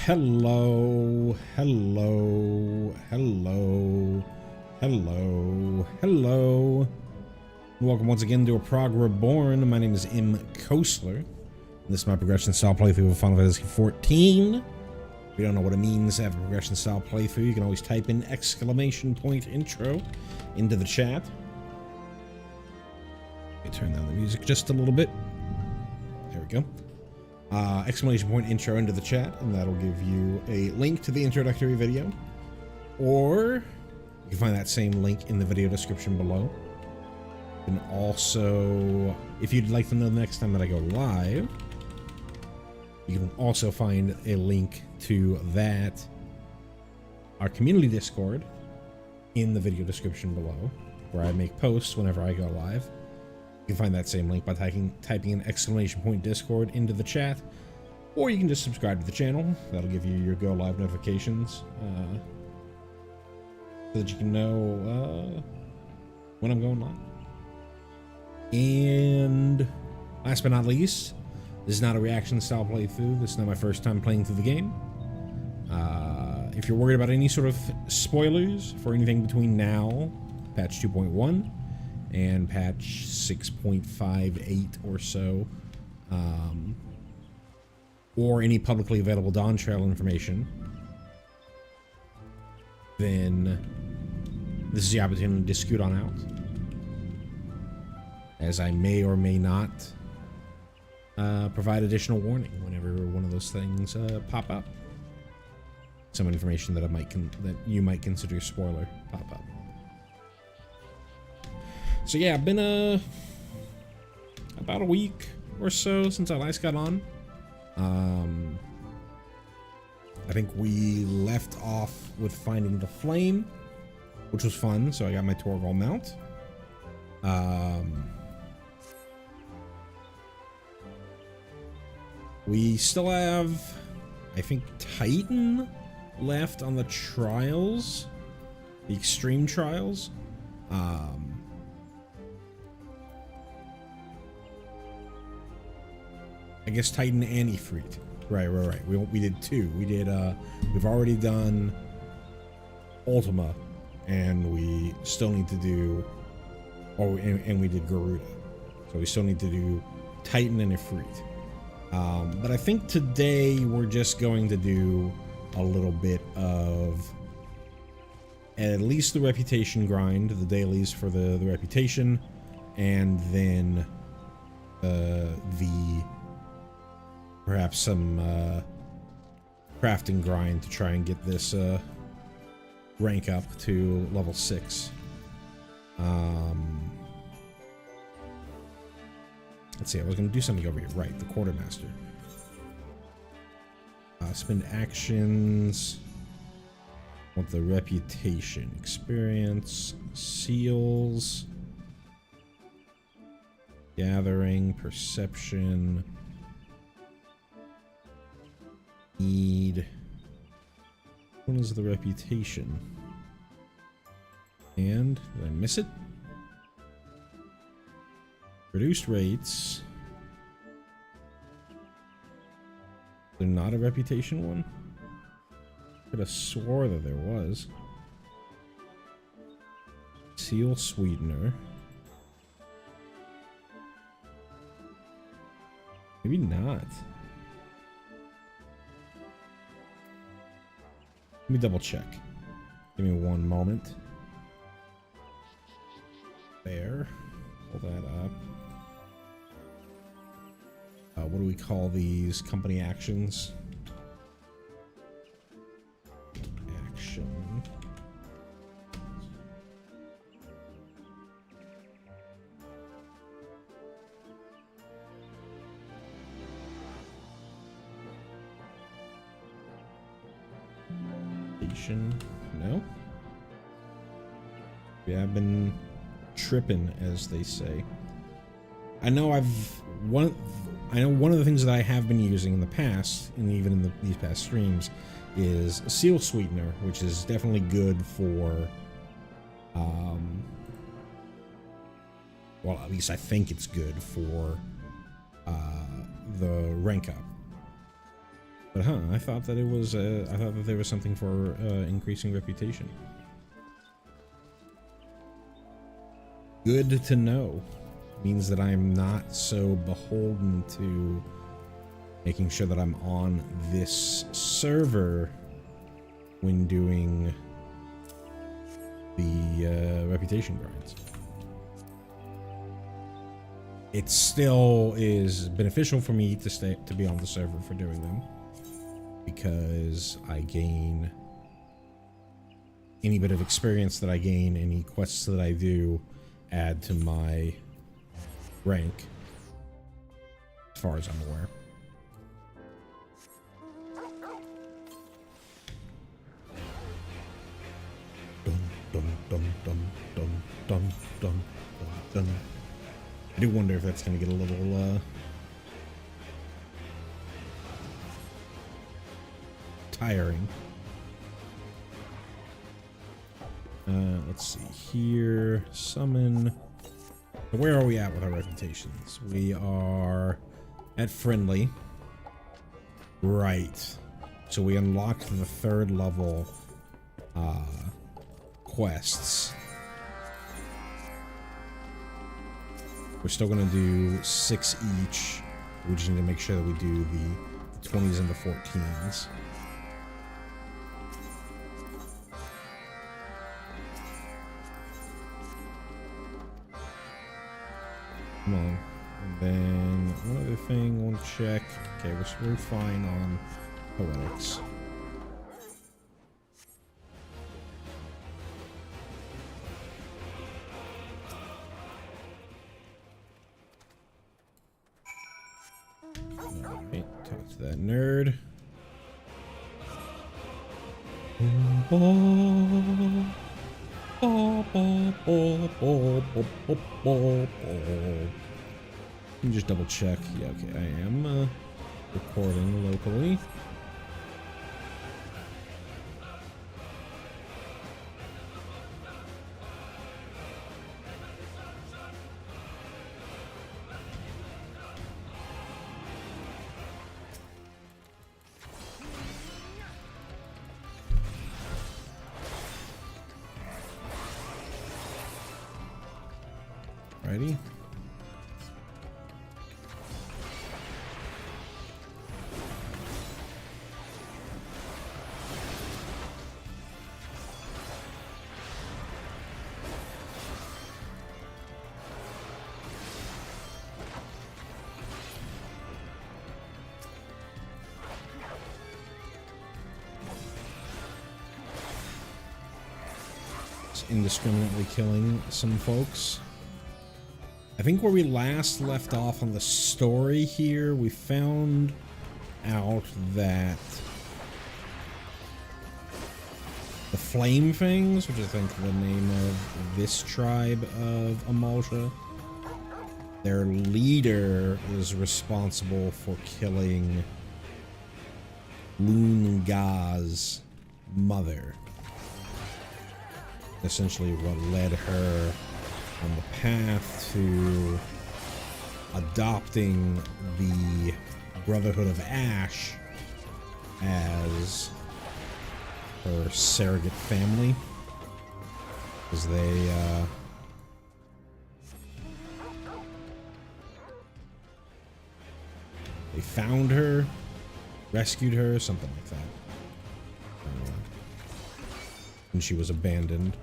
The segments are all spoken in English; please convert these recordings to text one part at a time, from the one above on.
Hello, hello, hello, hello, hello. Welcome once again to a Prog Reborn. My name is M. Kosler. This is my progression style playthrough of Final Fantasy XIV. If you don't know what it means to have a progression style playthrough, you can always type in !intro into the chat. Let me turn down the music just a little bit. There we go. !intro into the chat, and that'll give you a link to the introductory video. Or you can find that same link in the video description below. And also, if you'd like to know the next time that I go live, you can also find a link to that, our community Discord, in the video description below, where I make posts whenever I go live. You can find that same link by typing in !Discord into the chat, or you can just subscribe to the channel. That'll give you your go live notifications, so that you can know when I'm going live. And last but not least, this is not a reaction style playthrough. This is not my first time playing through the game. If you're worried about any sort of spoilers for anything between now, patch 2.1, and patch 6.58 or so, or any publicly available Dawn Trail information, then this is the opportunity to scoot on out, as I may or may not provide additional warning whenever one of those things pop up. Some information that that you might consider a spoiler pop up. So yeah, I've been about a week or so since I last got on. I think we left off with finding the flame, which was fun. So I got my Torgal mount. We still have, I think, Titan left on the trials, the extreme trials. I guess Titan and Ifrit. Right. We did two. We've already done Ultima, and we still need to do, and we did Garuda. So we still need to do Titan and Ifrit. But I think today we're just going to do a little bit of at least the reputation grind, the dailies for the reputation, and then perhaps some crafting grind to try and get this rank up to level 6. Let's see, I was going to do something over here. Right, the quartermaster. Spend actions. Want the reputation, experience, seals, gathering, perception. Need. What is the reputation? And did I miss it? Reduced rates. Is there not a reputation one? Could have swore that there was. Seal sweetener. Maybe not. Let me double check. Give me one moment. There. Pull that up. What do we call these? Company actions. Action. No? Yeah, I've been tripping, as they say. I know one of the things that I have been using in the past, and even in these past streams, is a seal sweetener, which is definitely good for, well, at least I think it's good for the rank up. But I thought that it was, I thought that there was something for increasing reputation. Good to know. Means that I'm not so beholden to making sure that I'm on this server when doing the reputation grinds. It still is beneficial for me to be on the server for doing them, because I gain any bit of experience that I gain, any quests that I do add to my rank, as far as I'm aware. Dun, dun, dun, dun, dun, dun, dun, dun. I do wonder if that's going to get a little tiring. Let's see here. Summon. Where are we at with our reputations? We are at friendly. Right. So we unlocked the 3rd level quests. We're still gonna do 6 each. We just need to make sure that we do the 20s and the 14s. Come on. And then one other thing, one check. Okay, we're fine on poetics. Alright, talk to that nerd. Let me just double check. Yeah, okay, I am recording locally. Righty. Indiscriminately killing some folks. I think where we last left off on the story here, we found out that the Flame Things, which I think the name of this tribe of Amalja, their leader is responsible for killing Lunga's mother. Essentially what led her on the path to adopting the Brotherhood of Ash as her surrogate family, because they found her, rescued her, something like that, and she was abandoned.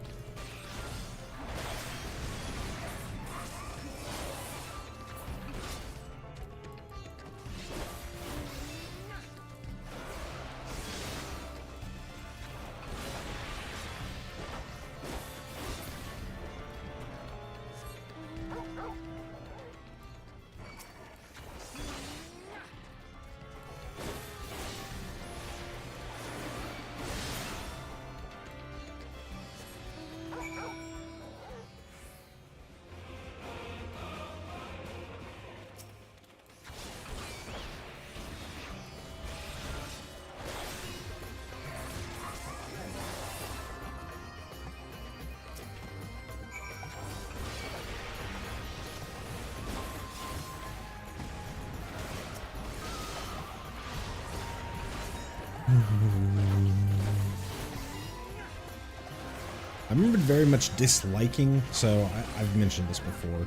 I remember very much disliking, so I've mentioned this before,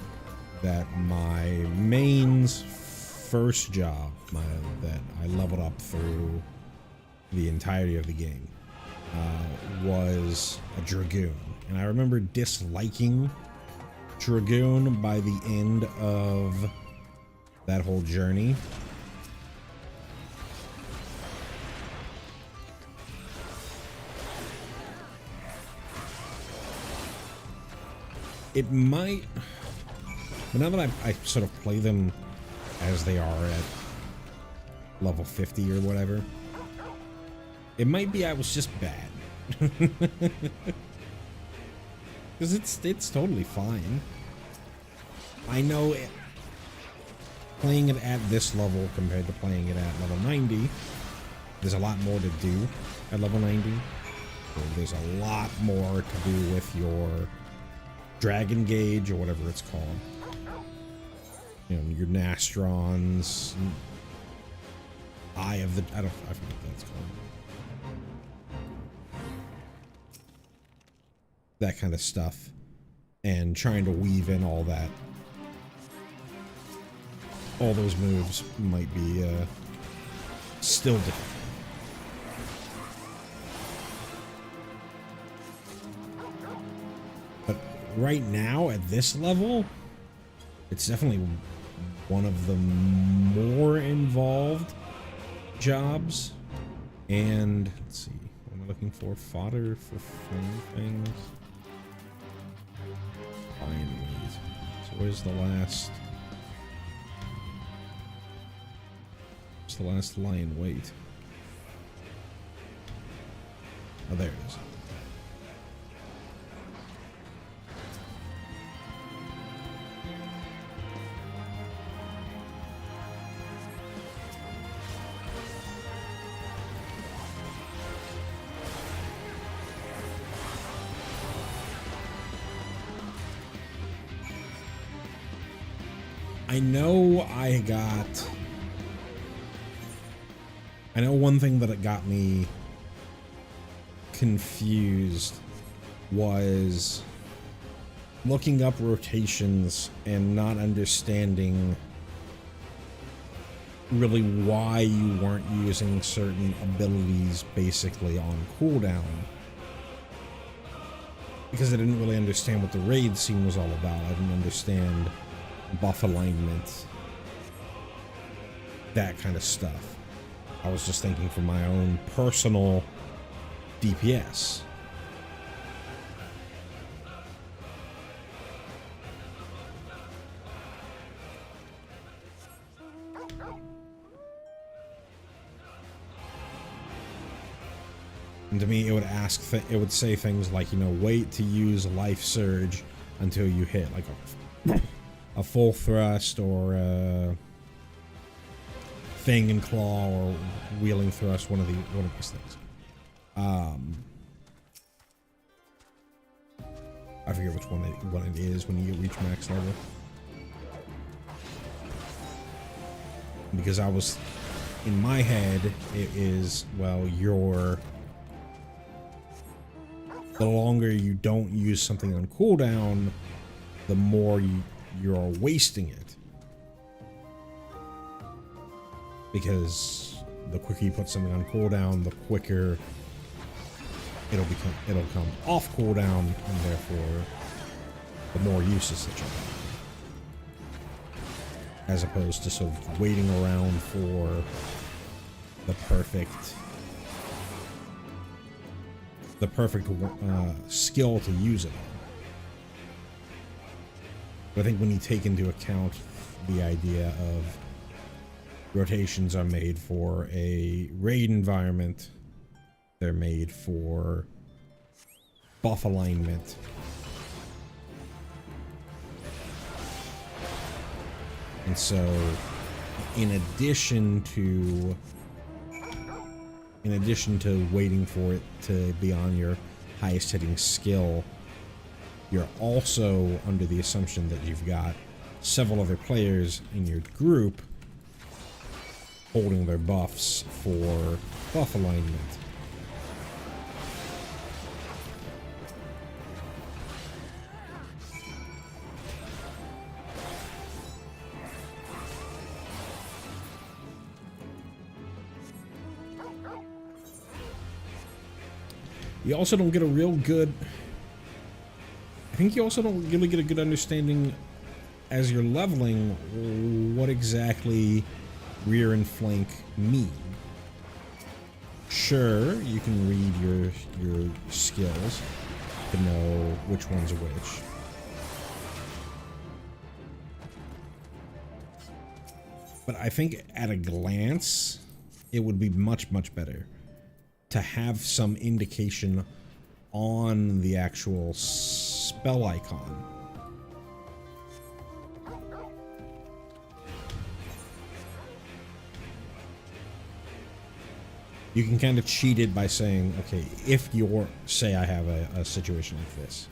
that my main's first job, that I leveled up through the entirety of the game, was a Dragoon. And I remember disliking Dragoon by the end of that whole journey. It might, but now that I sort of play them as they are at level 50 or whatever, it might be I was just bad. Because it's totally fine. I know playing it at this level compared to playing it at level 90, there's a lot more to do at level 90. So there's a lot more to do with your dragon gauge or whatever it's called. You know, your Nastrons, Eye of the, I forget what that's called. That kind of stuff. And trying to weave in all that. All those moves might be still difficult. But right now, at this level, it's definitely one of the more involved jobs. And let's see, what am I looking for? Fodder for fun things. Lion weight. So where's the last? Where's the last lion weight? Oh, there it is. I know one thing that it got me confused was looking up rotations and not understanding really why you weren't using certain abilities basically on cooldown. Because I didn't really understand what the raid scene was all about. I didn't understand buff alignment, that kind of stuff. I was just thinking for my own personal DPS. And to me, it would it would say things like, you know, wait to use life surge until you hit like a full thrust or a fang and claw or wheeling thrust, one of these things. I forget which one it is when you reach max level. Because I was in my head, it is, well, the longer you don't use something on cooldown, the more you're wasting it. Because the quicker you put something on cooldown, the quicker it'll come off cooldown, and therefore the more uses that you have. As opposed to sort of waiting around for the perfect skill to use it on. But I think when you take into account the idea of rotations are made for a raid environment, they're made for buff alignment, and so in addition to waiting for it to be on your highest hitting skill, you're also under the assumption that you've got several other players in your group holding their buffs for buff alignment. You also don't get a real good... I think you also don't really get a good understanding as you're leveling what exactly rear and flank mean. Sure, you can read your skills to know which one's which. But I think at a glance, it would be much, much better to have some indication on the actual spell icon. You can kind of cheat it by saying, okay, if you're, say I have a situation like this,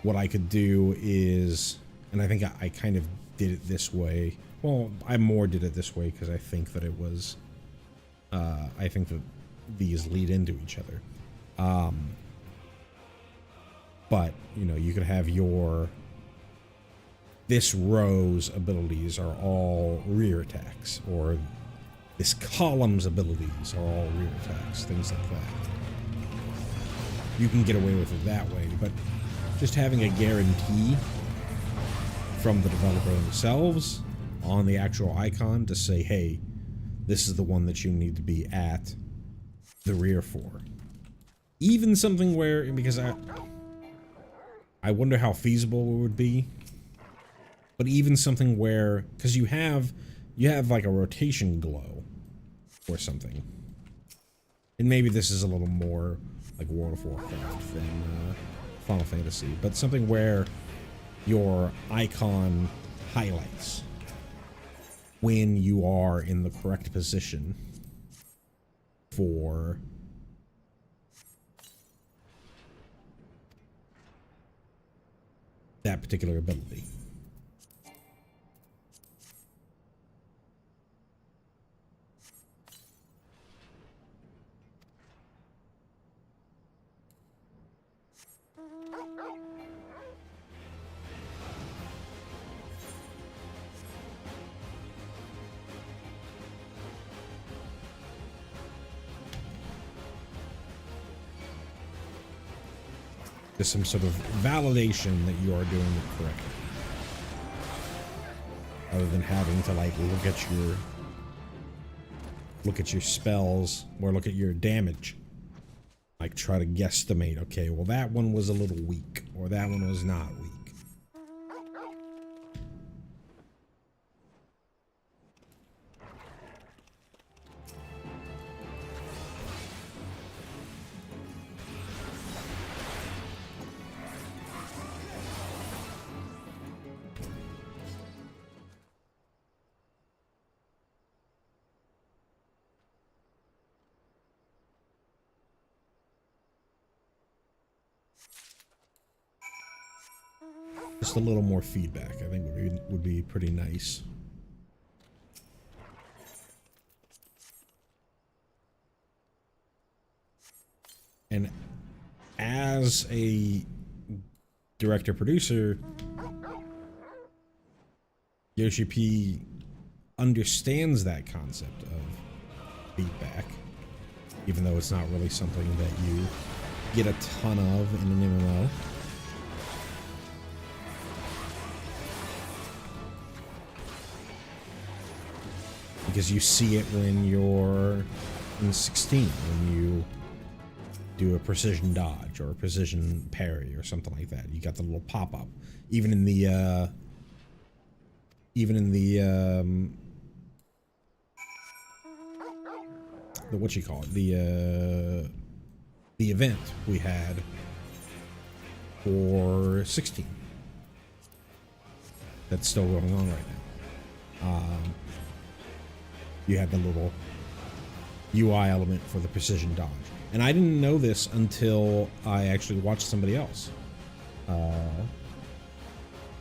what I could do is, and I think I kind of did it this way. Well, I more did it this way because I think that it was, I think that these lead into each other. But, you know, you could have this row's abilities are all rear attacks, or this column's abilities are all rear attacks, things like that. You can get away with it that way, but just having a guarantee from the developer themselves on the actual icon to say, hey, this is the one that you need to be at the rear for. Even something where, because I wonder how feasible it would be, but even something where, because you have like a rotation glow or something, and maybe this is a little more like World of Warcraft than Final Fantasy, but something where your icon highlights when you are in the correct position for that particular ability. Just some sort of validation that you are doing it correctly, other than having to like look at your spells or look at your damage, like try to guesstimate, okay, well that one was a little weak or that one was not weak. Just a little more feedback, I think, would be pretty nice. And as a director-producer, Yoshi P understands that concept of feedback, even though it's not really something that you get a ton of in an MMO. Because you see it when you're in 16, when you do a precision dodge or a precision parry or something like that. You got the little pop-up. Even in the what you call it, the event we had for 16. That's still going on right now. You had the little UI element for the precision dodge. And I didn't know this until I actually watched somebody else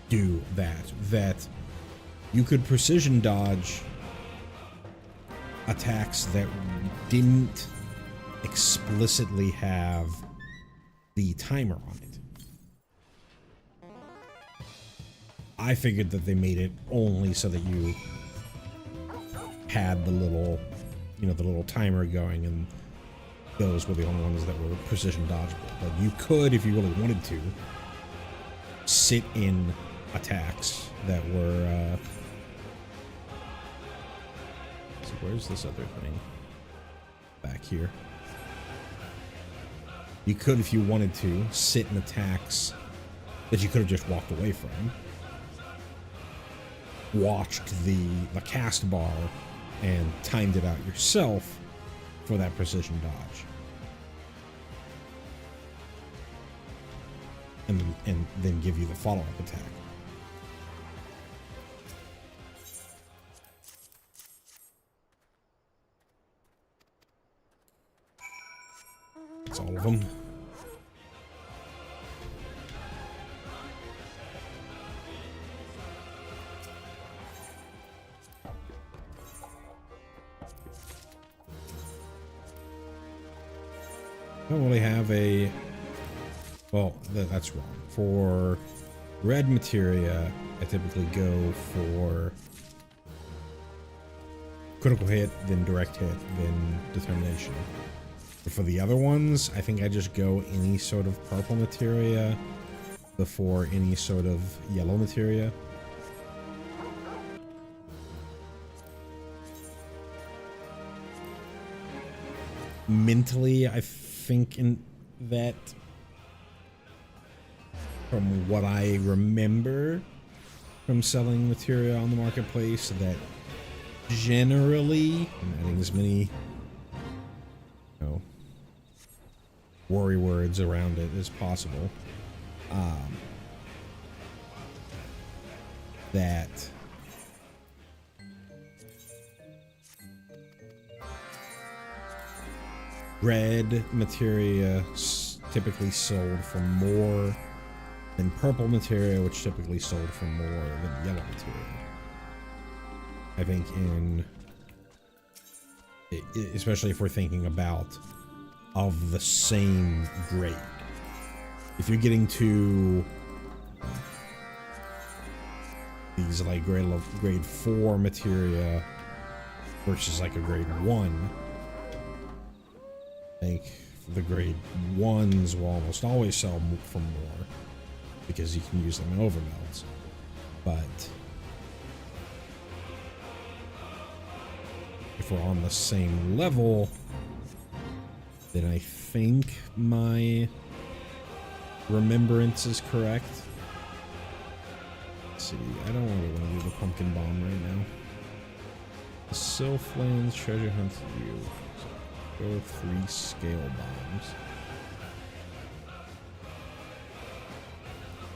do that. That you could precision dodge attacks that didn't explicitly have the timer on it. I figured that they made it only so that you had the little, you know, the little timer going, and those were the only ones that were precision dodgeable. But you could, if you really wanted to, sit in attacks that were, so where's this other thing? Back here. You could, if you wanted to, sit in attacks that you could have just walked away from. Watched the cast bar and timed it out yourself for that precision dodge. And then give you the follow-up attack. That's all of them. I don't really have a... Well, that's wrong. For red materia, I typically go for critical hit, then direct hit, then determination. But for the other ones, I think I just go any sort of purple materia before any sort of yellow materia. Mentally, I think in that, from what I remember from selling material on the marketplace, that generally, I'm adding as many, you know, worry words around it as possible, that red materia typically sold for more than purple materia, which typically sold for more than yellow materia. I think especially if we're thinking about of the same grade. If you're getting to these like grade 4 materia versus like a grade 1, I think the grade 1s will almost always sell for more because you can use them in overmelts. But if we're on the same level, then I think my remembrance is correct. Let's see, I don't really want to do the pumpkin bomb right now. The Sylphlands treasure hunt you. So go 3 scale bombs.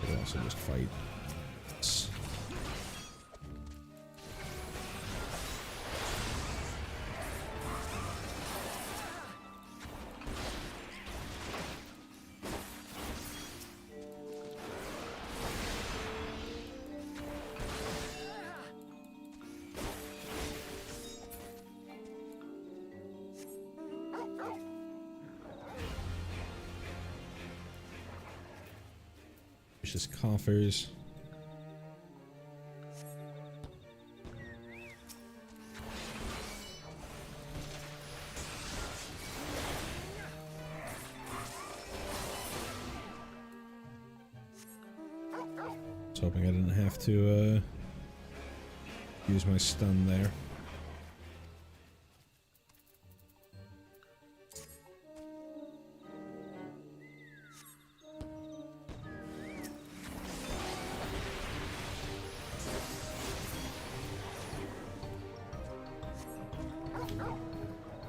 I could also just fight. Just coffers. I was hoping I didn't have to use my stun there.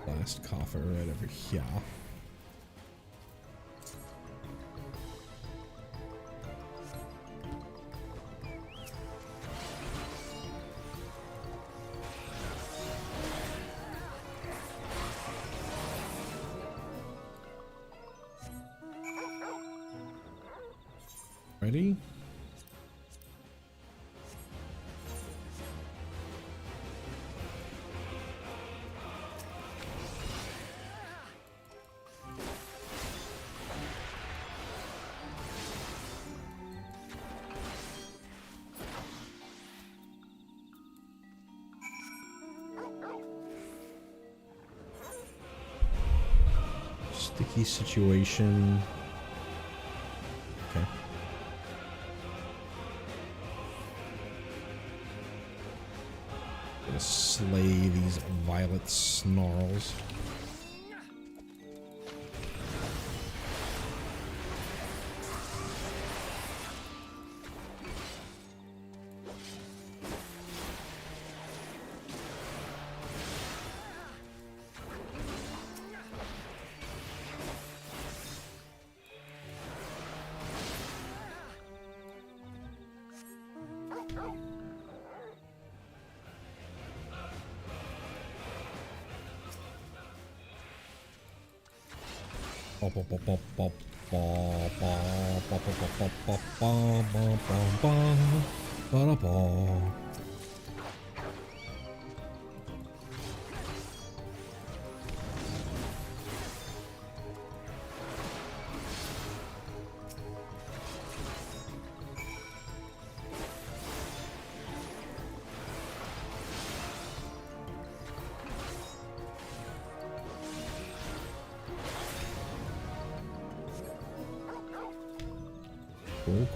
Last coffer right over here. Ready? Sticky situation. Okay. Gonna slay these violet snarls.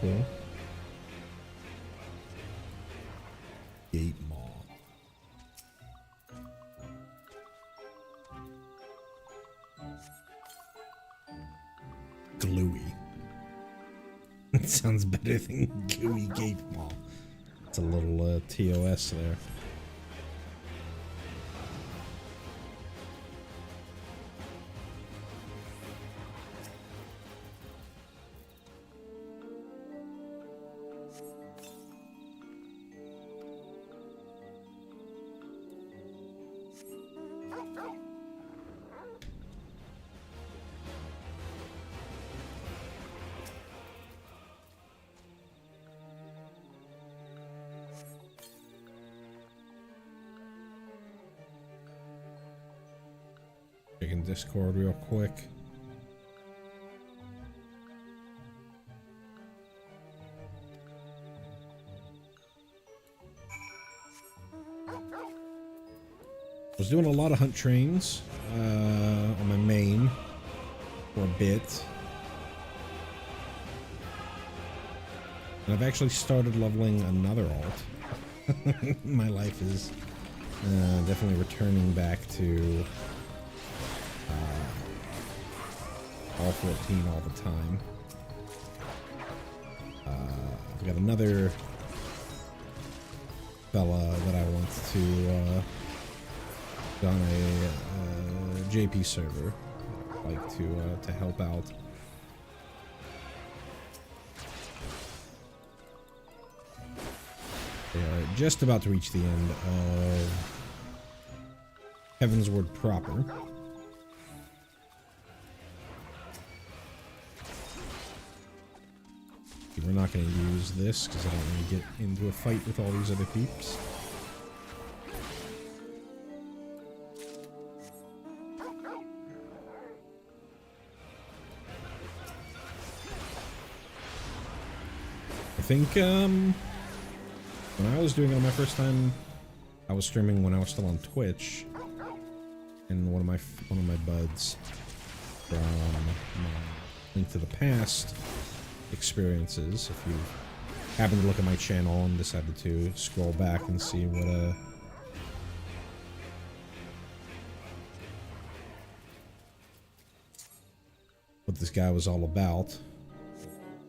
Cool. Gate maw. Gluey. It sounds better than gooey gate maw. It's a little TOS there. Checking Discord real quick. I was doing a lot of hunt trains on my main for a bit. And I've actually started leveling another alt. My life is definitely returning back to all 14 all the time. I've got another fella that I want to on a JP server. I'd like to help out. They are just about to reach the end of Heaven's Word proper. We're not going to use this because I don't want to get into a fight with all these other peeps. I think when I was doing it on my first time, I was streaming when I was still on Twitch, and one of my buds from my Link to the Past experiences, if you happen to look at my channel and decided to scroll back and see what this guy was all about,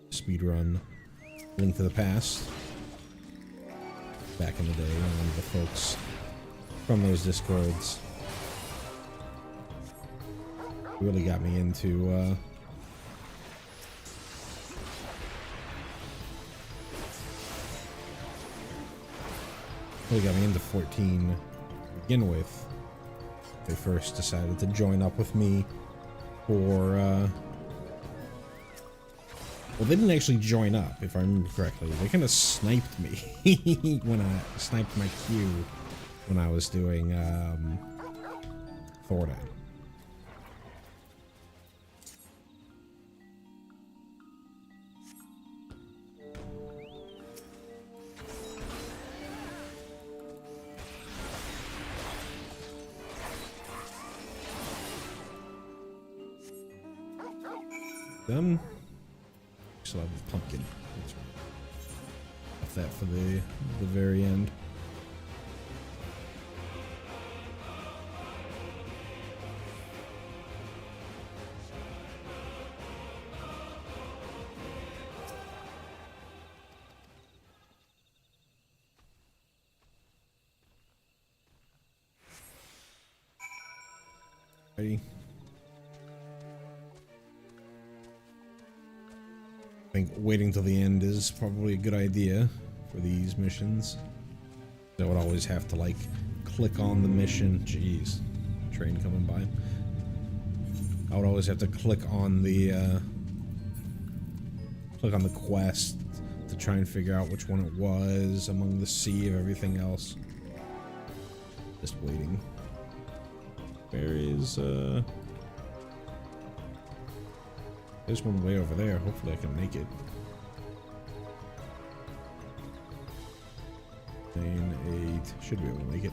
speedrun Link to the Past back in the day, one of the folks from those discords really got me into really got me into 14 to begin with. They first decided to join up with me for well, they didn't actually join up, if I remember correctly. They kind of sniped me when I sniped my queue when I was doing Thordown. Done. Still have a pumpkin. Left that for the very end. Ready? I think waiting till the end is probably a good idea for these missions. I would always have to like click on the mission. Jeez, train coming by. I would always have to click on the quest to try and figure out which one it was among the sea of everything else. Just waiting. Where is there's one way over there. Hopefully I can make it. 9, 8. Should be able to make it.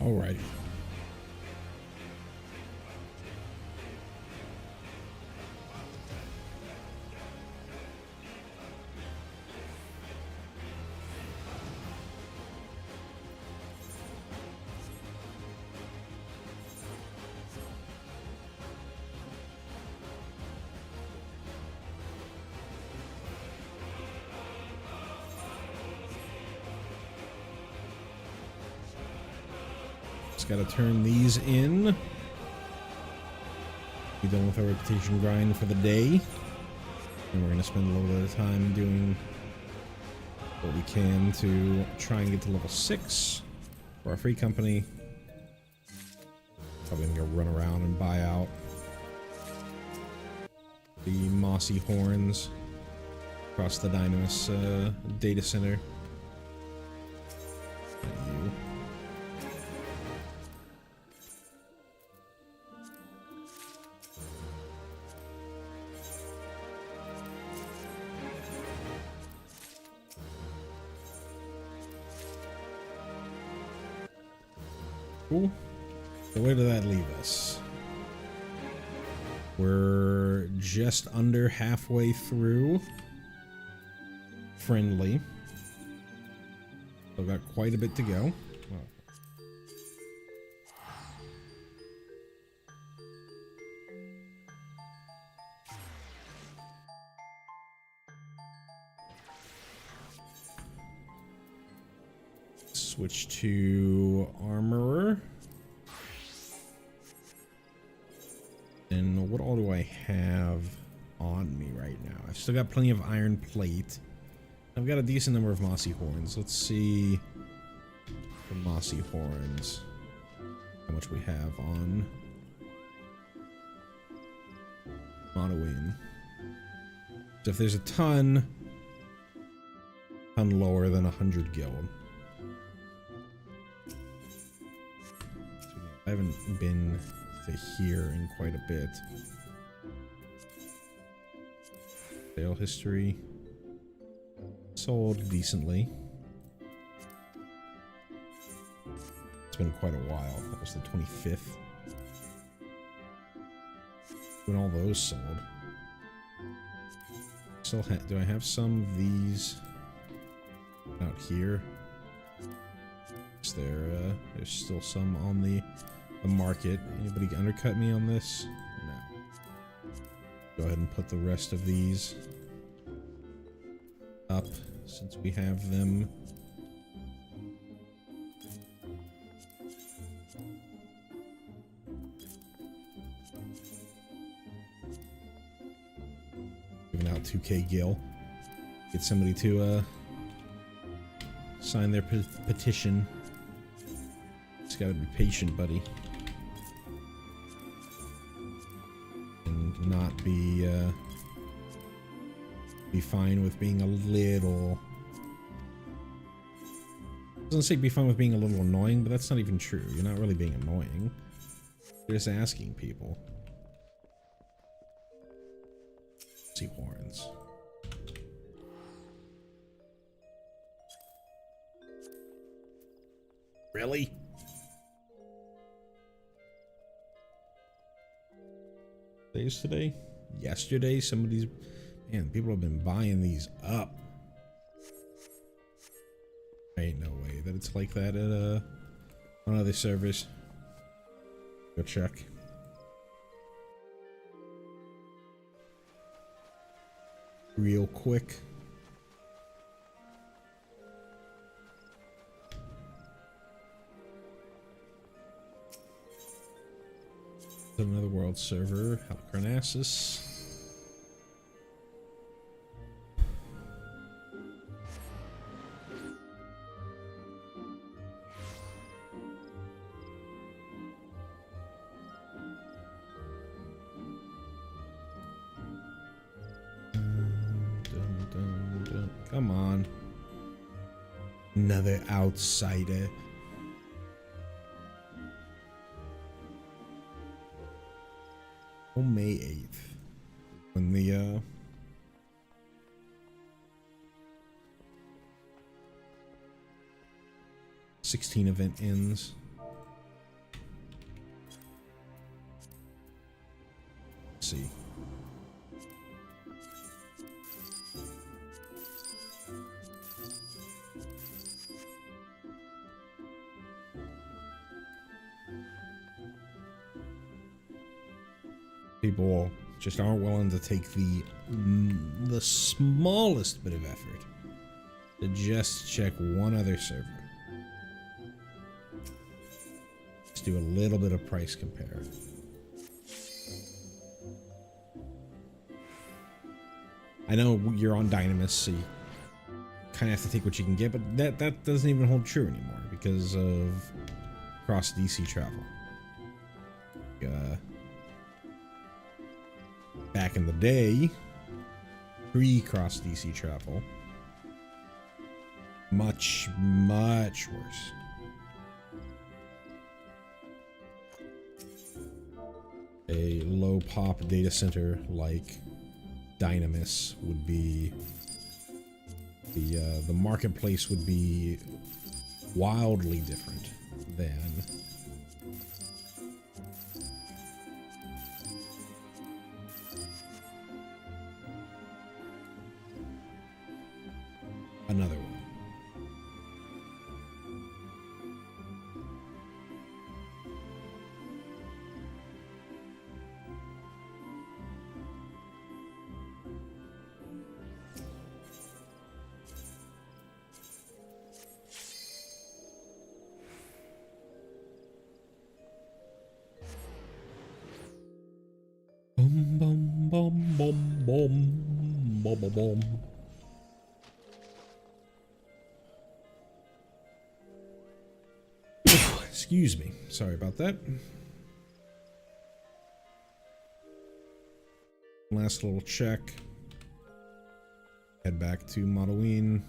All right. Just gotta turn these in. Be done with our reputation grind for the day. And we're gonna spend a little bit of time doing what we can to try and get to level 6 for our free company. Probably gonna go run around and buy out the mossy horns across the Dynamis data center. Not you. Cool. So where did that leave us? We're just under halfway through friendly. Still got quite a bit to go. Wow. Switch to armorer. And what all do I have on me right now? I've still got plenty of iron plate. I've got a decent number of mossy horns. Let's see the mossy horns. How much we have on Monowin. So if there's a ton lower than 100 guild. I haven't been to here in quite a bit. Sale history. Sold decently. It's been quite a while. That was the 25th. When all those sold. Still do I have some of these out here? Is there there's still some on the market. Anybody undercut me on this? No. Go ahead and put the rest of these up since we have them. Giving out 2K Gil. Get somebody to sign their petition. Just gotta be patient, buddy. And not be fine with being a little... I was gonna say be fine with being a little annoying, but that's not even true. You're not really being annoying. You're just asking people. See horns. Really? Days today? Yesterday? Somebody's... Man, people have been buying these up. Ain't no way that it's like that at on other servers. Go check. Real quick. Another world server, Halicarnassus. Come on. Another outsider. On May 8th, when the 16 event ends. Let's see. People just aren't willing to take the smallest bit of effort to just check one other server. Let's do a little bit of price compare. I know you're on Dynamis, so you kind of have to take what you can get, but that doesn't even hold true anymore because of cross DC travel. Back in the day, pre-cross DC travel, much worse. A low pop data center like Dynamis would be the marketplace would be wildly different than another one. Boom, boom, boom, boom, boom, boom, boom, boom. Excuse me. Sorry about that. Last little check. Head back to Modelween.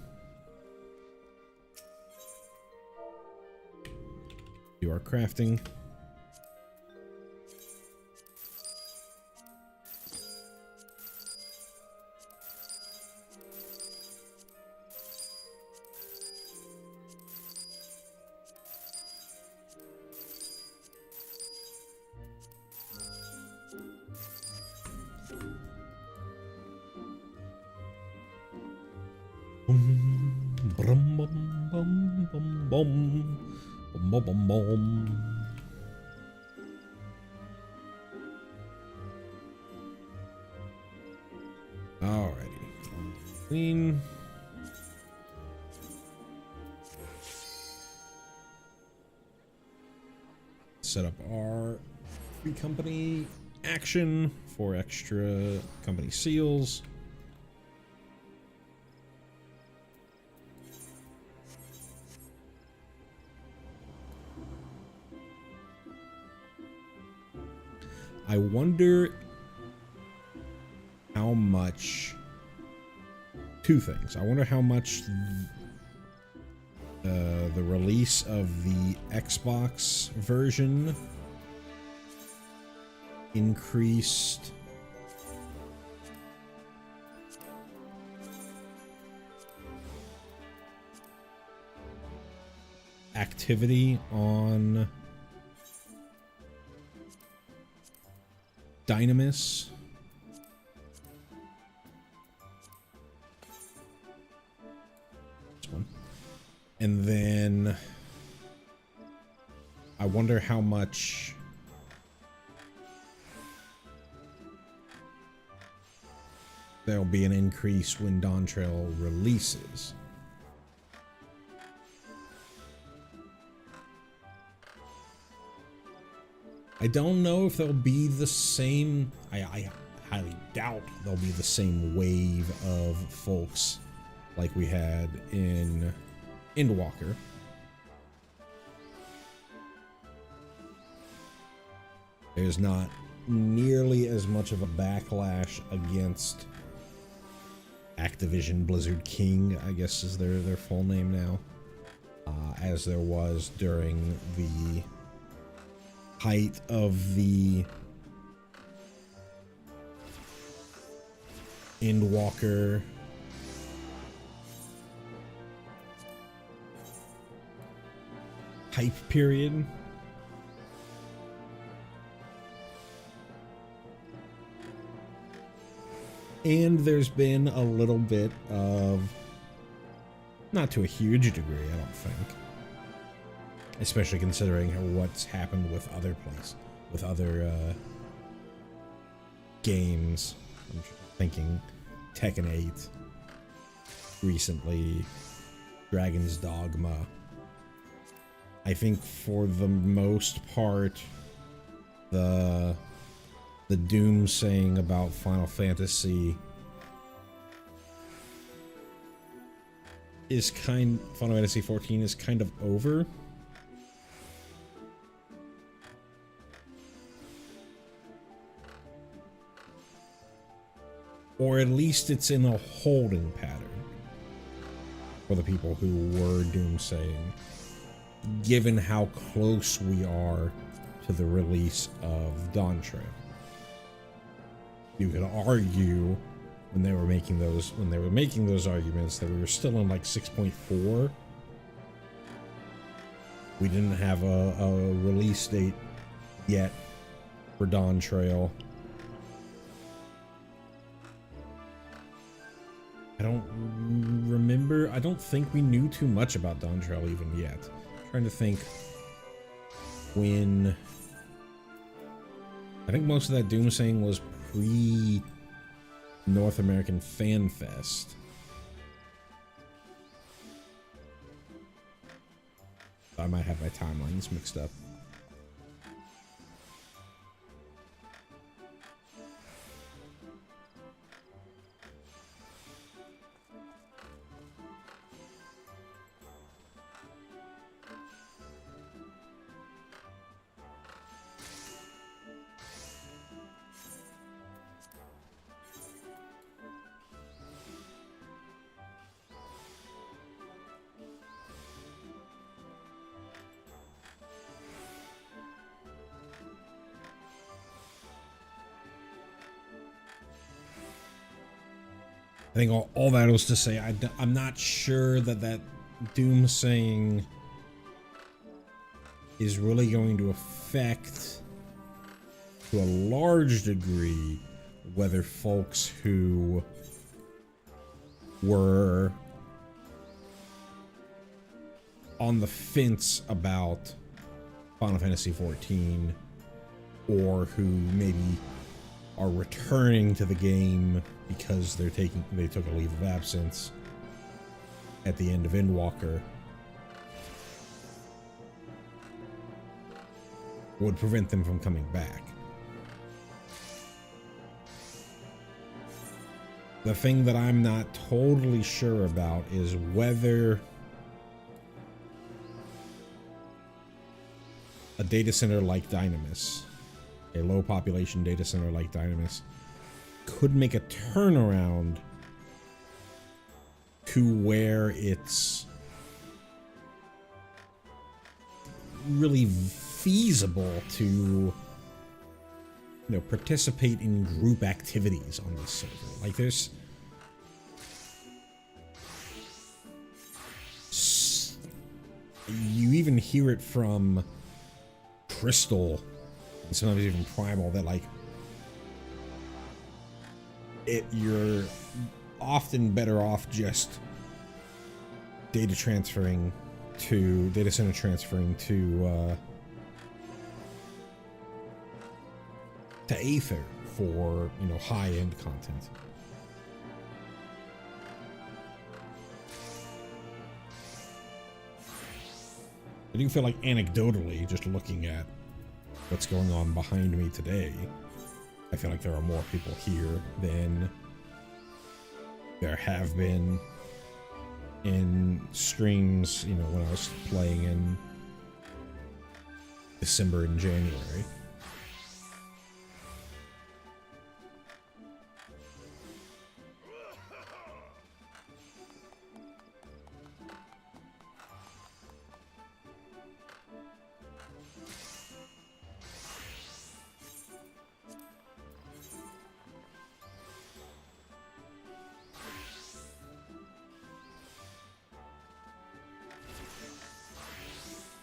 Do our crafting. Bum, bum, bum, bum, bum, bum, bum, bum. Alrighty. Clean. Set up our free company action for extra company seals. I wonder how much, two things. I wonder how much the release of the Xbox version increased activity on Dynamis. This one. And then I wonder how much there'll be an increase when Dawn Trail releases. I don't know if there'll be the same, I highly doubt there'll be the same wave of folks like we had in Endwalker. There's not nearly as much of a backlash against Activision Blizzard King, I guess is their full name now, as there was during the height of the Endwalker hype period. And there's been a little bit of, not to a huge degree, I don't think, especially considering what's happened with other games. I'm thinking Tekken 8, recently Dragon's Dogma. I think for the most part, the doomsaying about Final Fantasy Final Fantasy 14 is kind of over. Or at least it's in a holding pattern for the people who were doomsaying, given how close we are to the release of Dawn Trail. You could argue when they were making those arguments that we were still in like 6.4. We didn't have a release date yet for Dawn Trail. I don't remember. I don't think we knew too much about Dawn Trail even yet. I'm trying to think when. I think most of that doomsaying was pre-North American Fan Fest. I might have my timelines mixed up. I think all that was to say, I'm not sure that doomsaying is really going to affect, to a large degree, whether folks who were on the fence about Final Fantasy XIV, or who maybe are returning to the game because they took a leave of absence at the end of Endwalker would prevent them from coming back. The thing that I'm not totally sure about is whether a data center like Dynamis, a low population data center like Dynamis, could make a turnaround to where it's really feasible to, participate in group activities on this server. Like you even hear it from Crystal and sometimes even Primal that you're often better off just data center transferring to Aether for, high-end content. I do feel like anecdotally, just looking at what's going on behind me today, I feel like there are more people here than there have been in streams, when I was playing in December and January.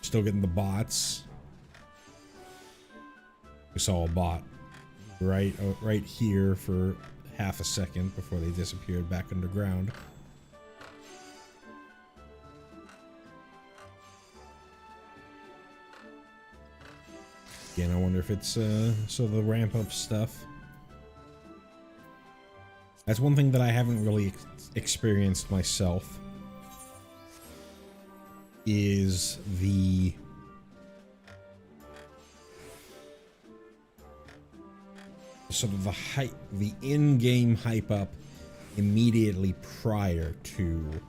Still getting the bots. We saw a bot right here for half a second before they disappeared back underground. Again, I wonder if it's so the ramp up stuff. That's one thing that I haven't really experienced myself. Is the sort of the in-game hype up immediately prior to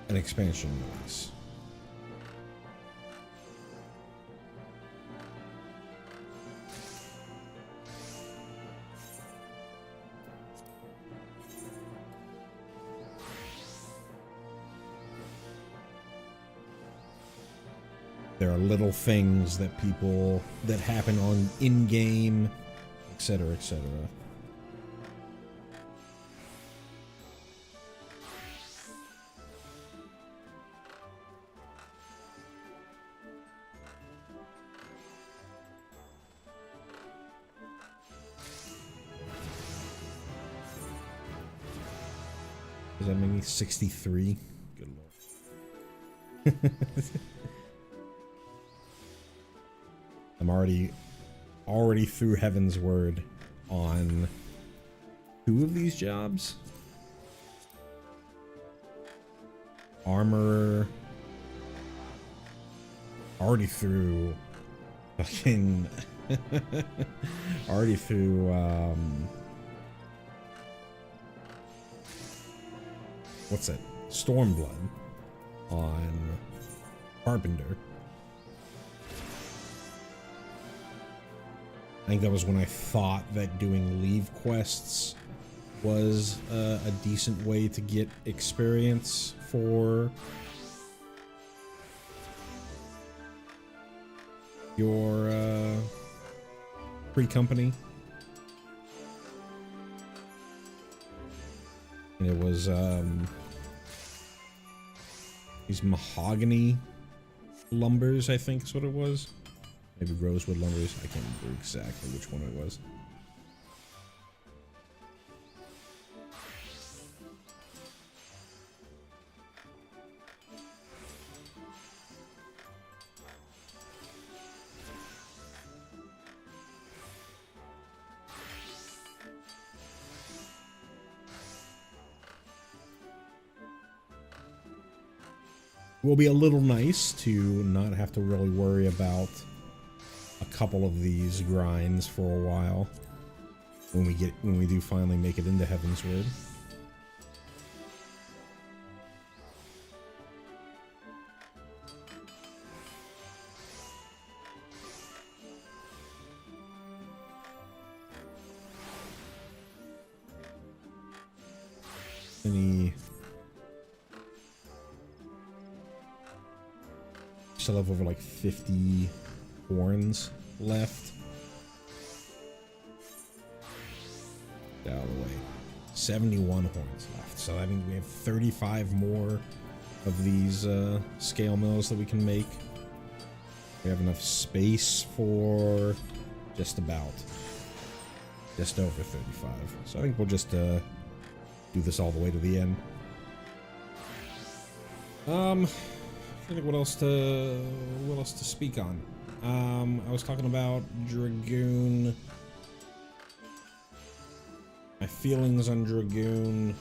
an expansion release. There are little things that happen on in-game, etc., etc. Does that make me 63? Good lord. I'm already through Heaven's Word on 2 of these jobs. Armorer. Already through fucking already through what's that? Stormblood on Carpenter. I think that was when I thought that doing leave quests was a decent way to get experience for your pre-company. And it was these mahogany lumbers, I think is what it was. Maybe rosewood lumbers. I can't remember exactly which one it was. It will be a little nice to not have to really worry about a couple of these grinds for a while when we do finally make it into Heavensward. Still have over like 50 horns left. Out of the way. 71 horns left. So I mean we have 35 more of these scale mills that we can make. We have enough space for just over 35. So I think we'll just do this all the way to the end. I think what else to speak on. I was talking about Dragoon. My feelings on Dragoon,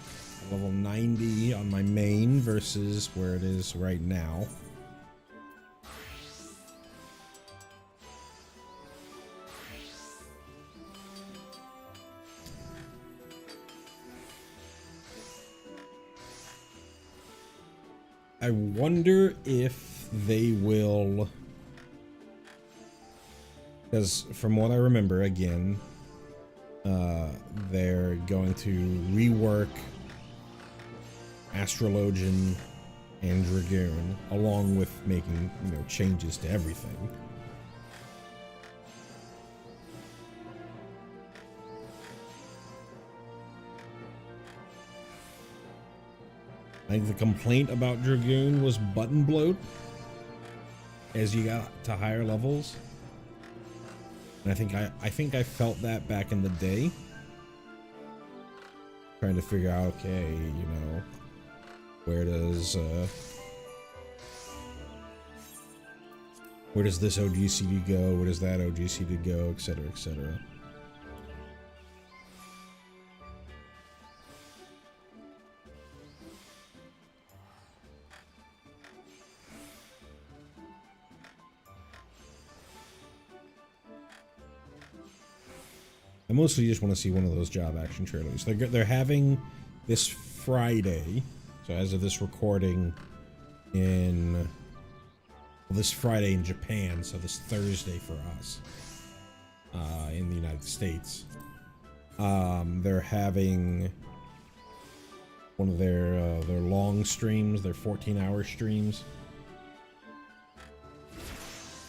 level 90 on my main versus where it is right now. I wonder if they will, because from what I remember, again, they're going to rework Astrologian and Dragoon, along with making, you know, changes to everything. I think the complaint about Dragoon was button bloat as you got to higher levels. And I think I felt that back in the day. Trying to figure out, okay, you know, where does this OGCD go? Where does that OGCD go? Etc., etc. I mostly just want to see one of those job action trailers. They're having this Friday, so as of this recording, this Friday in Japan, so this Thursday for us in the United States. They're having one of their long streams, their 14-hour streams.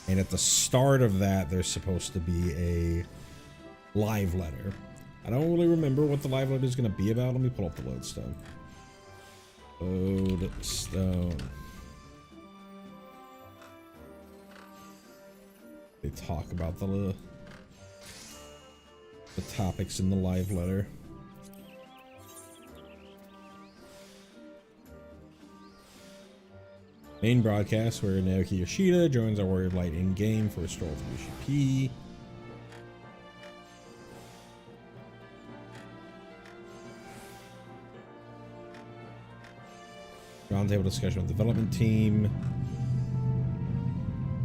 And at the start of that, there's supposed to be a live letter. I don't really remember what the live letter is going to be about. Let me pull up the lodestone. Lodestone. They talk about the topics in the live letter. Main broadcast where Naoki Yoshida joins our Warrior of Light in game for a stroll through UCP. Roundtable discussion with the development team.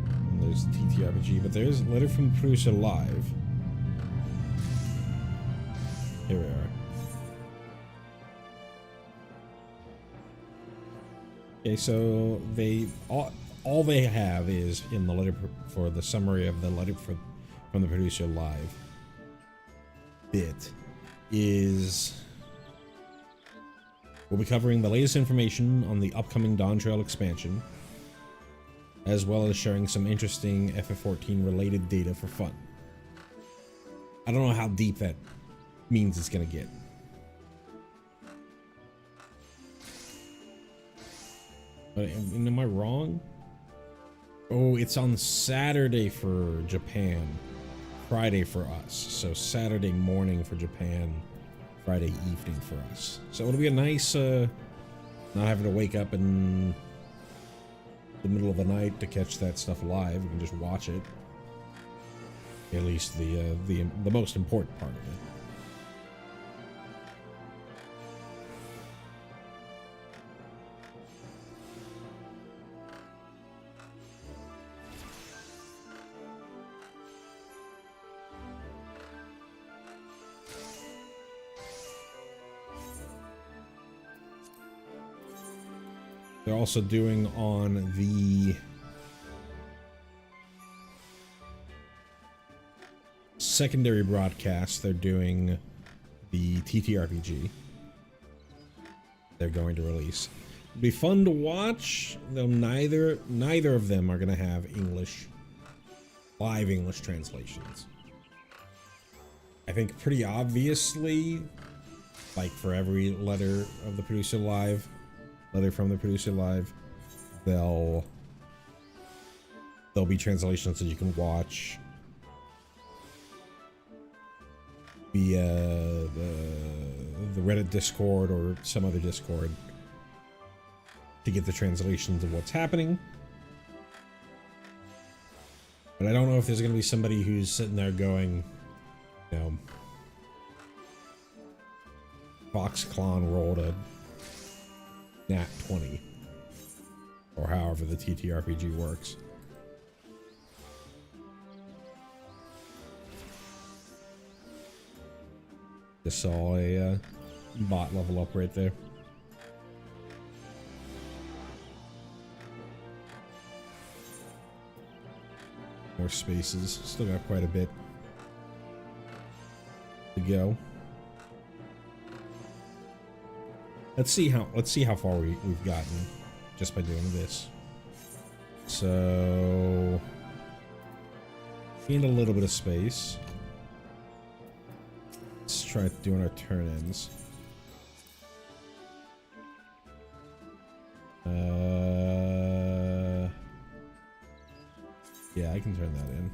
And there's the TTRPG, but there's a letter from the producer live. Here we are. Okay, so they all they have is in the letter for the summary of the letter from the producer live bit is. We'll be covering the latest information on the upcoming Dawn Trail expansion, as well as sharing some interesting FF14 related data for fun. I don't know how deep that means it's gonna get. But am I wrong? Oh, it's on Saturday for Japan, Friday for us. So Saturday morning for Japan, Friday evening for us. So it'll be a nice, not having to wake up in the middle of the night to catch that stuff live. We can just watch it. At least the most important part of it. They're also doing on the secondary broadcast, they're doing the TTRPG. They're going to release. It'll be fun to watch, though neither of them are going to have live English translations. I think pretty obviously, like for every letter from the producer live, there'll be translations that you can watch via the Reddit Discord or some other Discord to get the translations of what's happening. But I don't know if there's going to be somebody who's sitting there going, you know, Foxclon rolled a nat 20, or however the TTRPG works. Just saw a bot level up right there. More spaces. Still got quite a bit to go. Let's see how far we've gotten just by doing this. So gained a little bit of space. Let's try doing our turn ins. Yeah, I can turn that in.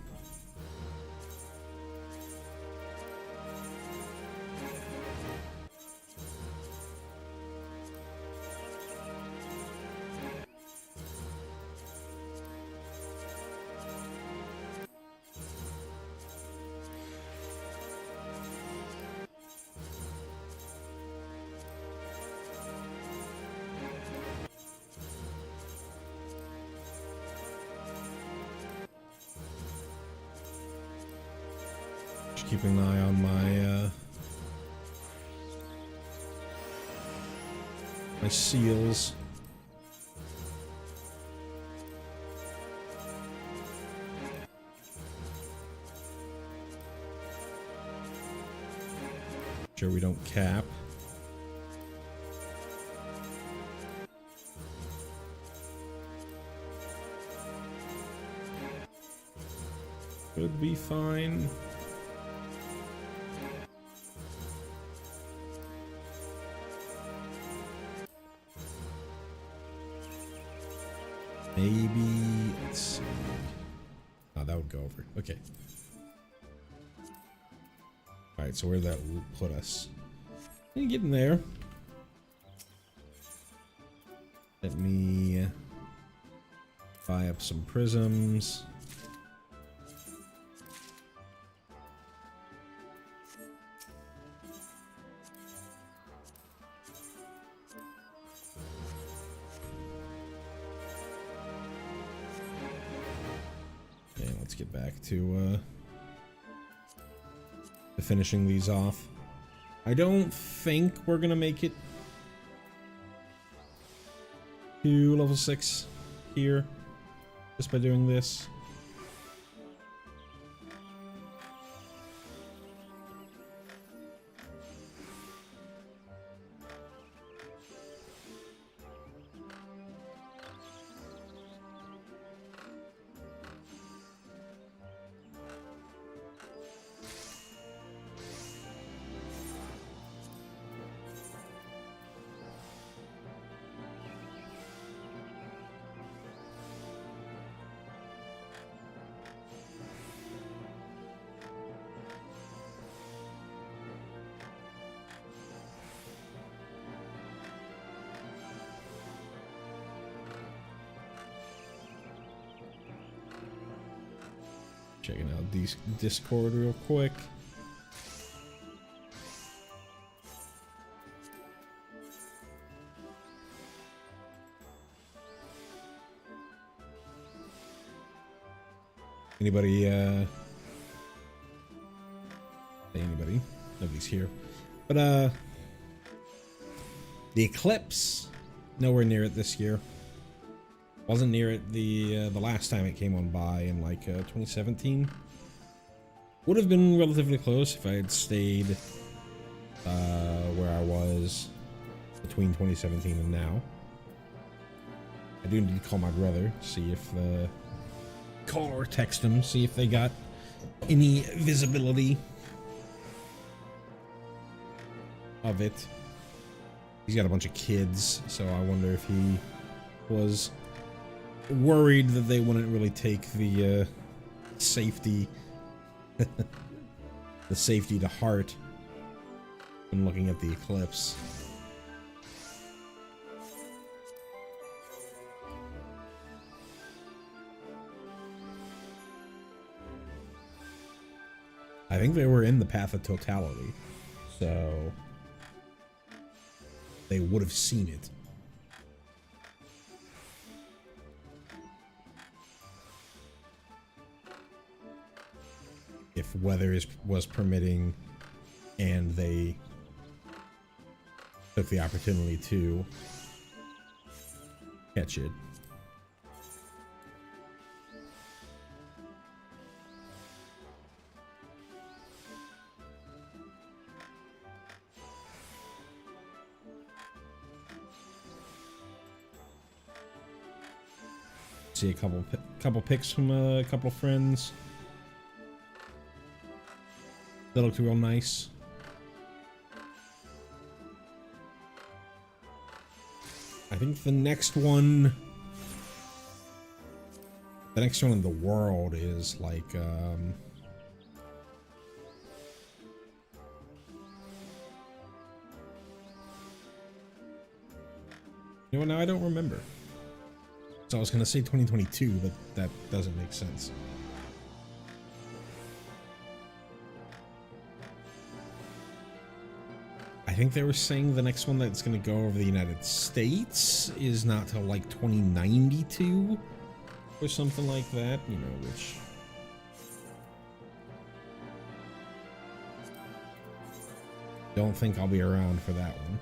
Keeping an eye on my seals. Sure we don't cap. Could be fine. Maybe, let's see. Oh, that would go over. Okay. Alright, so where'd that put us? Getting there. Let me buy up some prisms. Get back to finishing these off. I don't think we're gonna make it to level 6 here just by doing this. Checking out Discord real quick. Anybody, anybody? Nobody's here. But, the eclipse, nowhere near it this year. Wasn't near it the last time it came on by in like 2017. Would have been relatively close if I had stayed where I was between 2017 and now. I do need to call my brother, see if call or text him, see if they got any visibility of it. He's got a bunch of kids, so I wonder if he was worried that they wouldn't really take the safety the safety to heart when looking at the eclipse. I think they were in the path of totality, so they would have seen it. If weather was permitting and they took the opportunity to catch it. See a couple pics from a couple friends. That looked real nice. I think the next one in the world is like you know what, now I don't remember. So I was gonna say 2022, but that doesn't make sense. I think they were saying the next one that's going to go over the United States is not till like 2092 or something like that, you know, which don't think I'll be around for that one.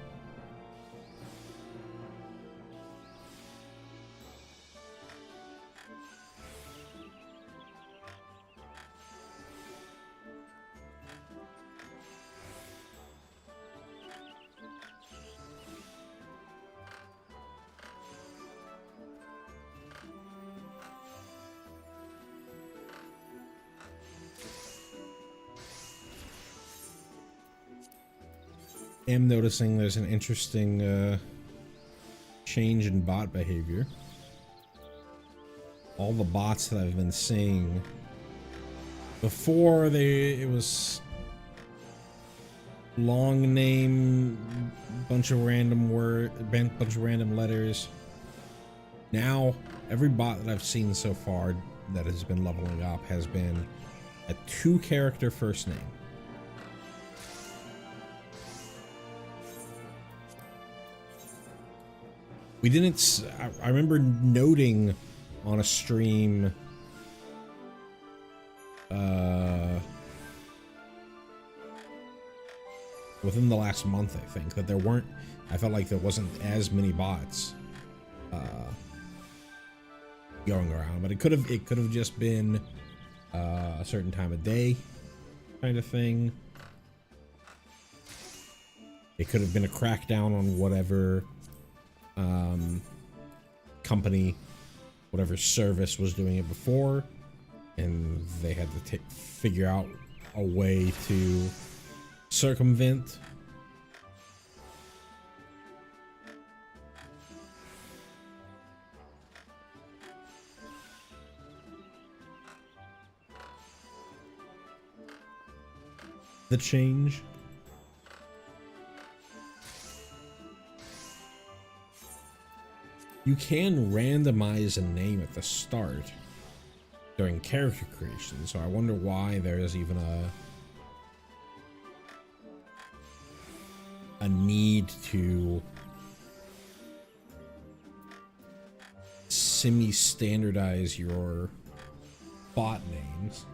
Am noticing there's an interesting change in bot behavior. All the bots that I've been seeing before, it was long name, bunch of random bunch of random letters. Now every bot that I've seen so far that has been leveling up has been a 2-character first name. We didn't. I remember noting on a stream within the last month, I think, that there weren't. I felt like there wasn't as many bots going around, but it could have just been a certain time of day kind of thing. It could have been a crackdown on whatever company, whatever service was doing it before, and they had to figure out a way to circumvent. The change. You can randomize a name at the start during character creation, so I wonder why there is even a need to semi-standardize your bot names.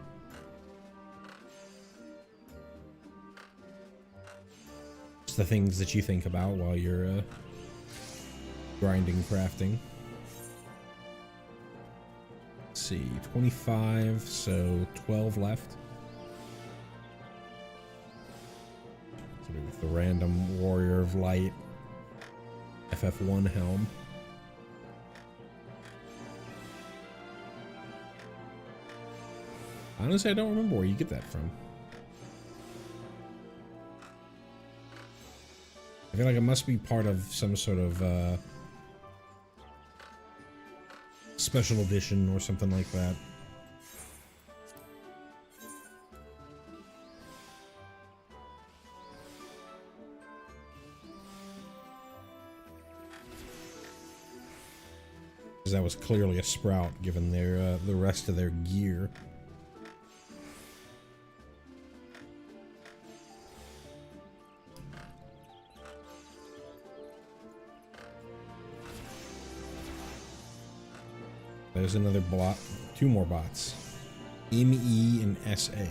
It's the things that you think about while you're grinding, crafting. see, 25, so 12 left. So with the random Warrior of Light FF1 helm. Honestly, I don't remember where you get that from. I feel like it must be part of some sort of special edition or something like that. Because that was clearly a Sprout, given their the rest of their gear. There's another bot, 2 more bots, ME and SA.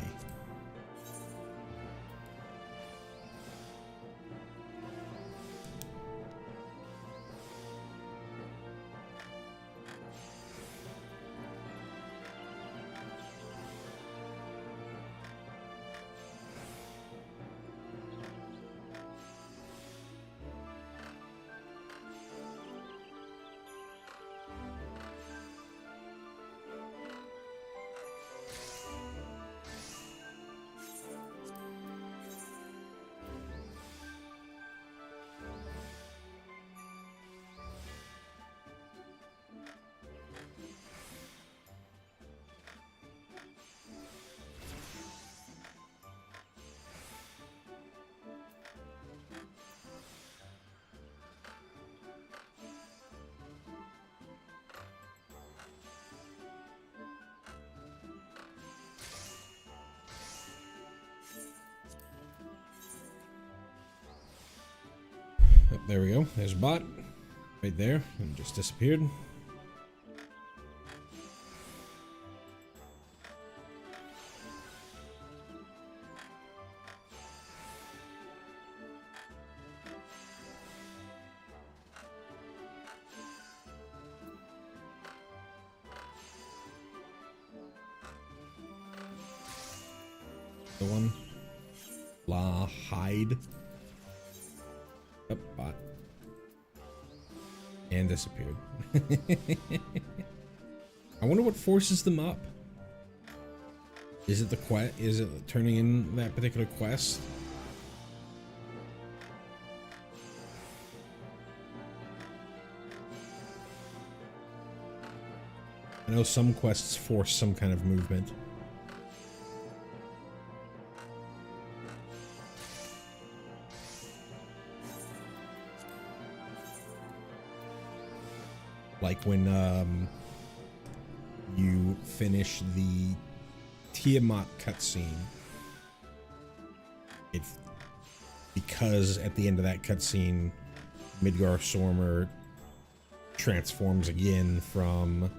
There we go. There's a bot right there, and just disappeared. The one, La Hide. Yep, bot. And disappeared. I wonder what forces them up. Is it the quest? Is it turning in that particular quest? I know some quests force some kind of movement. Like when you finish the Tiamat cutscene, because at the end of that cutscene, Midgar Sormer transforms again from,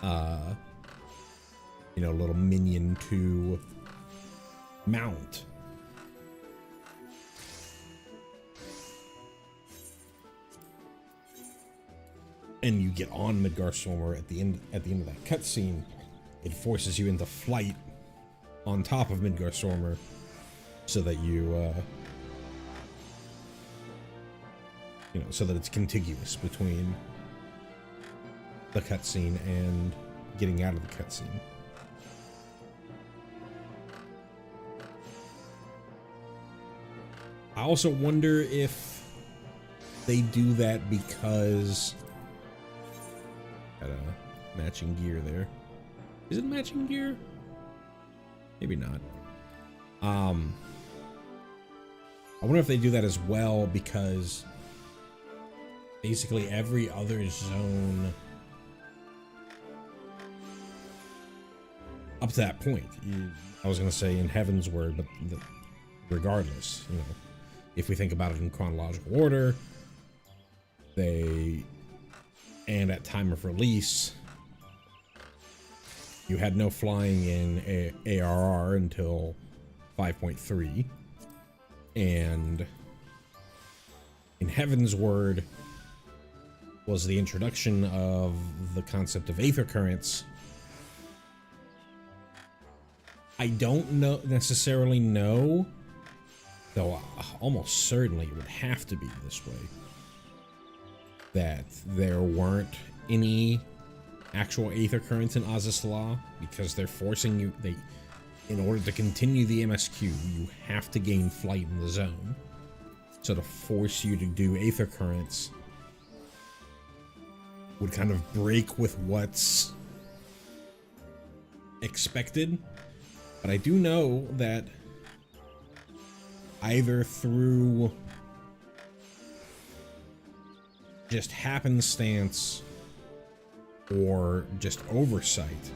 you know, little minion to mount. And you get on Midgar Sormer at the end of that cutscene, it forces you into flight on top of Midgar Sormer, so that you know, so that it's contiguous between the cutscene and getting out of the cutscene. I also wonder if they do that because got a matching gear there. Is it matching gear? Maybe not. I wonder if they do that as well because basically every other zone up to that point, I was going to say in Heaven's Word, but regardless, you know, if we think about it in chronological order, and at time of release, you had no flying in ARR until 5.3, and in Heaven's Word was the introduction of the concept of aether currents I don't necessarily know, though almost certainly it would have to be this way, that there weren't any actual Aether currents in Azazla, because they're forcing you, in order to continue the MSQ, you have to gain flight in the zone. So to force you to do Aether currents would kind of break with what's expected. But I do know that either through just happenstance or just oversight,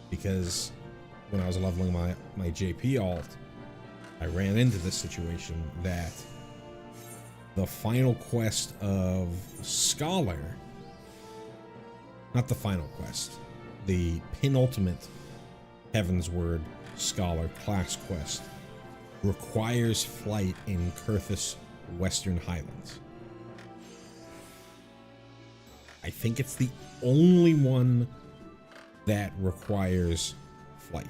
because when I was leveling my JP alt, I ran into this situation that the final quest of Scholar, not the final quest, the penultimate Heavensward Scholar class quest, requires flight in Kurthus Western Highlands. I think it's the only one that requires flight.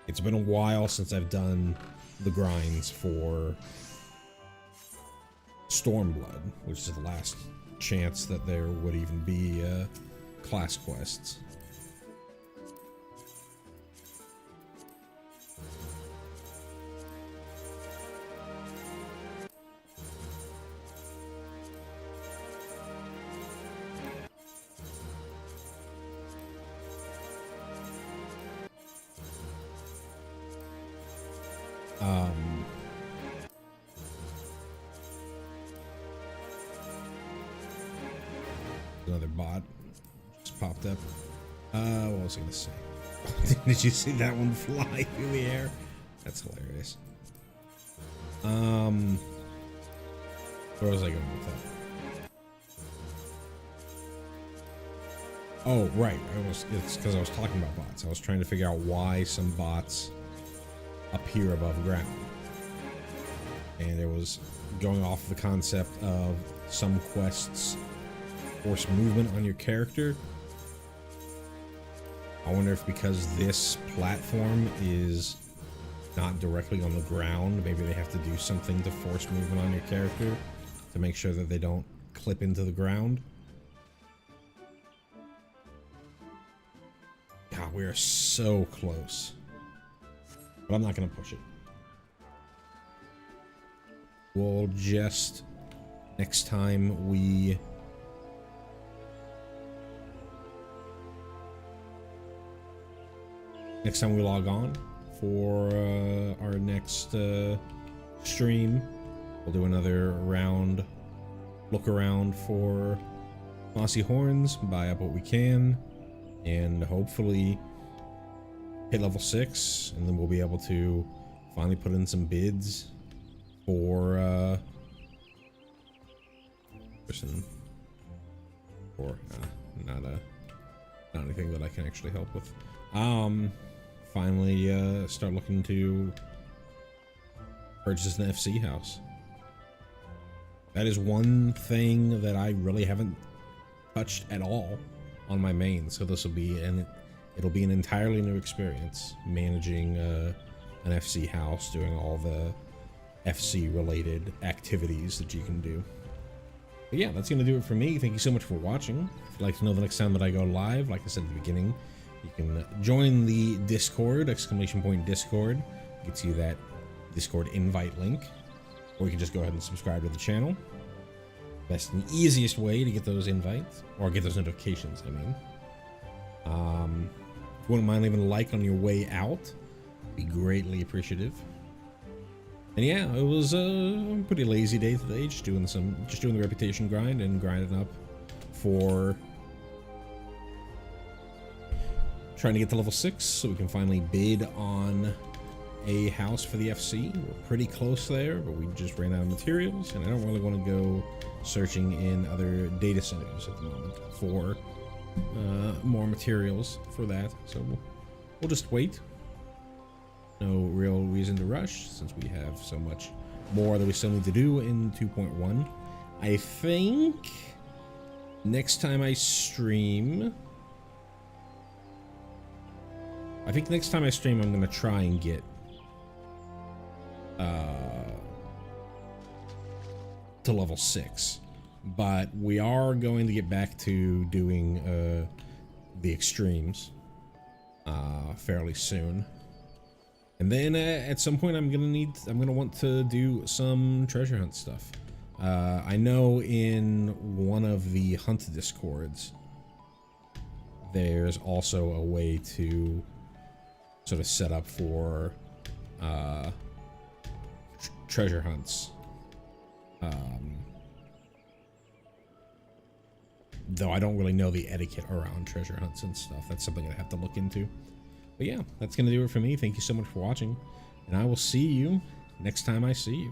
It's been a while since I've done the grinds for Stormblood, which is the last chance that there would even be class quests. Another bot just popped up. What was I gonna say? Did you see that one fly through the air? That's hilarious. Where was I going with that? Oh, right. It's because I was talking about bots. I was trying to figure out why some bots appear above ground. And it was going off the concept of some quests force movement on your character. I wonder if because this platform is not directly on the ground, maybe they have to do something to force movement on your character to make sure that they don't clip into the ground. God, we are so close. But I'm not going to push it. We'll just, next time we log on for our next stream, we'll do another round, look around for Mossy Horns, buy up what we can, and hopefully hit level 6, and then we'll be able to finally put in some bids for not anything that I can actually help with. Finally start looking to purchase an FC house. That is one thing that I really haven't touched at all on my main, so this will be it'll be an entirely new experience managing an FC house, doing all the FC related activities that you can do. But yeah, that's gonna do it for me. Thank you so much for watching. If you'd like to know the next time that I go live, like I said at the beginning, you can join the Discord, !Discord, gets you that Discord invite link, or you can just go ahead and subscribe to the channel. Best and easiest way to get those invites, or get those notifications, I mean. If you wouldn't mind leaving a like on your way out, be greatly appreciative. And yeah, it was a pretty lazy day today, just doing the reputation grind and grinding up for trying to get to level 6 so we can finally bid on a house for the FC. We're pretty close there, but we just ran out of materials, and I don't really want to go searching in other data centers at the moment for more materials for that. So we'll just wait. No real reason to rush since we have so much more that we still need to do in 2.1. I think next time I stream, I think next time I stream, I'm going to try and get to level 6. But we are going to get back to doing the extremes fairly soon. And then at some point I'm gonna want to do some treasure hunt stuff. I know in one of the hunt discords there's also a way to sort of set up for treasure hunts. Though I don't really know the etiquette around treasure hunts and stuff. That's something I have to look into. But yeah, that's going to do it for me. Thank you so much for watching, and I will see you next time I see you.